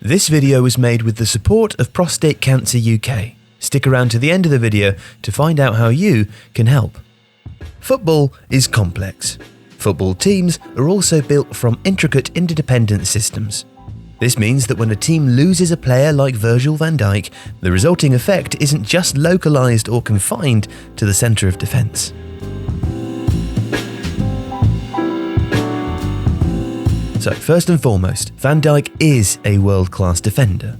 This video was made with the support of Prostate Cancer UK. Stick around to the end of the video to find out how you can help. Football is complex. Football teams are also built from intricate interdependent systems. This means that when a team loses a player like Virgil Van Dijk, the resulting effect isn't just localised or confined to the centre of defence. So first and foremost, Van Dijk is a world-class defender.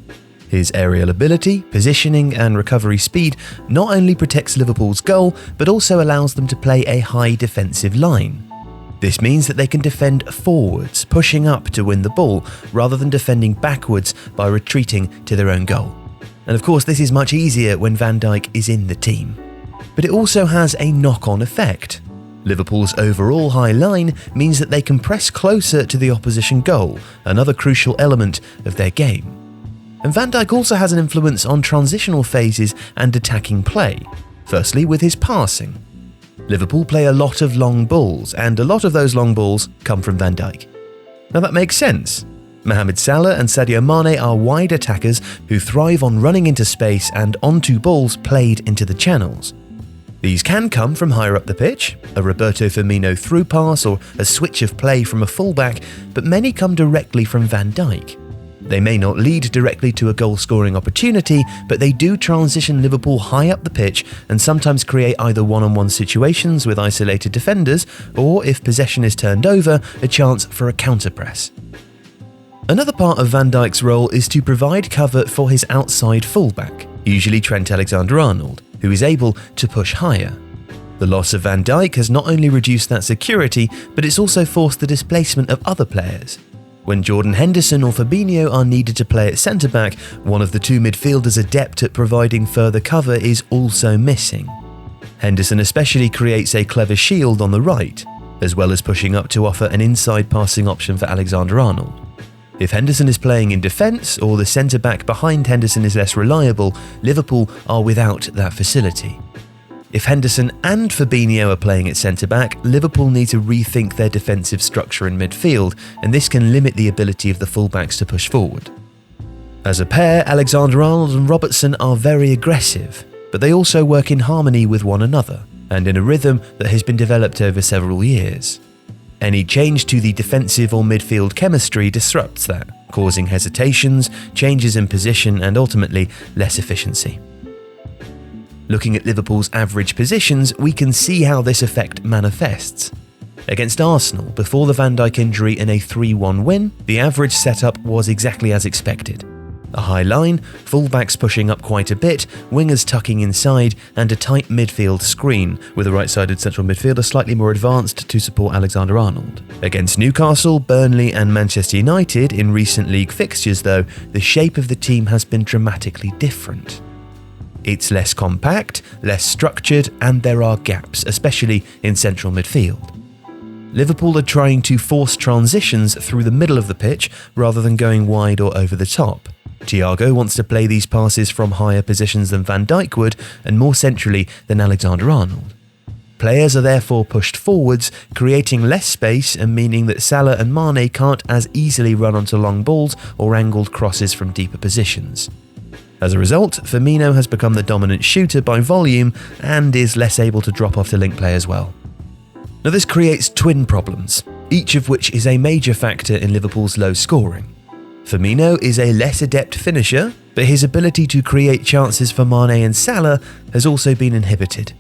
His aerial ability, positioning and recovery speed not only protects Liverpool's goal, but also allows them to play a high defensive line. This means that they can defend forwards, pushing up to win the ball, rather than defending backwards by retreating to their own goal. And of course, this is much easier when Van Dijk is in the team. But it also has a knock-on effect. Liverpool's overall high line means that they can press closer to the opposition goal, another crucial element of their game. And Van Dijk also has an influence on transitional phases and attacking play, firstly with his passing. Liverpool play a lot of long balls, and a lot of those long balls come from Van Dijk. Now that makes sense. Mohamed Salah and Sadio Mane are wide attackers who thrive on running into space and onto balls played into the channels. These can come from higher up the pitch, a Roberto Firmino through pass or a switch of play from a fullback, but many come directly from Van Dijk. They may not lead directly to a goal-scoring opportunity, but they do transition Liverpool high up the pitch and sometimes create either one-on-one situations with isolated defenders, or if possession is turned over, a chance for a counter-press. Another part of Van Dijk's role is to provide cover for his outside fullback, usually Trent Alexander-Arnold, who is able to push higher. The loss of Van Dijk has not only reduced that security, but it's also forced the displacement of other players. When Jordan Henderson or Fabinho are needed to play at centre-back, one of the two midfielders adept at providing further cover is also missing. Henderson especially creates a clever shield on the right, as well as pushing up to offer an inside passing option for Alexander-Arnold. If Henderson is playing in defence, or the centre-back behind Henderson is less reliable, Liverpool are without that facility. If Henderson and Fabinho are playing at centre-back, Liverpool need to rethink their defensive structure in midfield, and this can limit the ability of the fullbacks to push forward. As a pair, Alexander-Arnold and Robertson are very aggressive, but they also work in harmony with one another, and in a rhythm that has been developed over several years. Any change to the defensive or midfield chemistry disrupts that, causing hesitations, changes in position, and ultimately less efficiency. Looking at Liverpool's average positions, we can see how this effect manifests. Against Arsenal, before the Van Dijk injury in a 3-1 win, the average setup was exactly as expected. A high line, fullbacks pushing up quite a bit, wingers tucking inside, and a tight midfield screen, with a right-sided central midfielder slightly more advanced to support Alexander-Arnold. Against Newcastle, Burnley and Manchester United in recent league fixtures though, the shape of the team has been dramatically different. It's less compact, less structured, and there are gaps, especially in central midfield. Liverpool are trying to force transitions through the middle of the pitch rather than going wide or over the top. Thiago wants to play these passes from higher positions than Van Dijk would, and more centrally than Alexander-Arnold. Players are therefore pushed forwards, creating less space and meaning that Salah and Mane can't as easily run onto long balls or angled crosses from deeper positions. As a result, Firmino has become the dominant shooter by volume and is less able to drop off to link play as well. Now this creates twin problems, each of which is a major factor in Liverpool's low scoring. Firmino is a less adept finisher, but his ability to create chances for Mane and Salah has also been inhibited.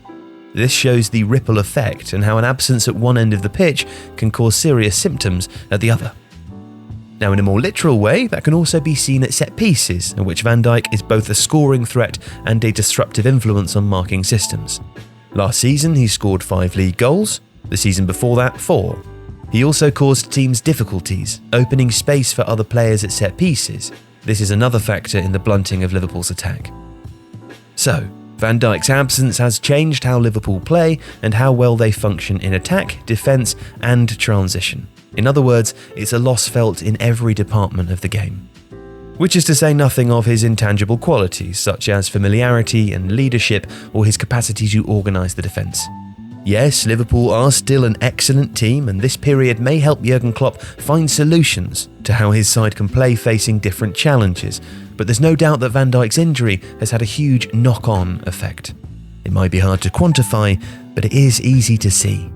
This shows the ripple effect and how an absence at one end of the pitch can cause serious symptoms at the other. Now in a more literal way, that can also be seen at set pieces, in which Van Dijk is both a scoring threat and a disruptive influence on marking systems. Last season he scored 5 league goals, the season before that 4. He also caused teams difficulties, opening space for other players at set pieces. This is another factor in the blunting of Liverpool's attack. So, Van Dijk's absence has changed how Liverpool play and how well they function in attack, defence and transition. In other words, it's a loss felt in every department of the game. Which is to say nothing of his intangible qualities, such as familiarity and leadership, or his capacity to organise the defence. Yes, Liverpool are still an excellent team, and this period may help Jurgen Klopp find solutions to how his side can play facing different challenges, but there's no doubt that Van Dijk's injury has had a huge knock-on effect. It might be hard to quantify, but it is easy to see.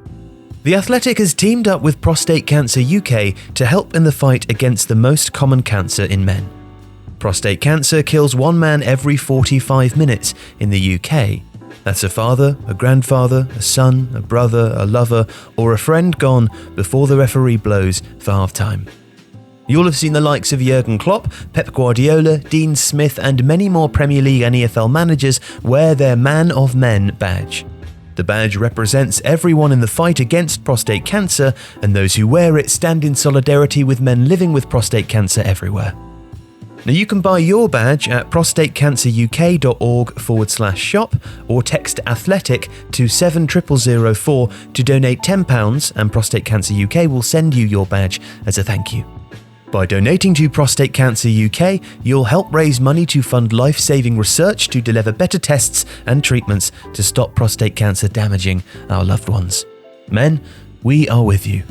The Athletic has teamed up with Prostate Cancer UK to help in the fight against the most common cancer in men. Prostate cancer kills one man every 45 minutes in the UK. That's a father, a grandfather, a son, a brother, a lover, or a friend gone before the referee blows for half-time. You'll have seen the likes of Jurgen Klopp, Pep Guardiola, Dean Smith, and many more Premier League and EFL managers wear their Man of Men badge. The badge represents everyone in the fight against prostate cancer, and those who wear it stand in solidarity with men living with prostate cancer everywhere. Now you can buy your badge at prostatecanceruk.org/shop or text Athletic to 70004 to donate £10, and Prostate Cancer UK will send you your badge as a thank you. By donating to Prostate Cancer UK, you'll help raise money to fund life-saving research to deliver better tests and treatments to stop prostate cancer damaging our loved ones. Men, we are with you.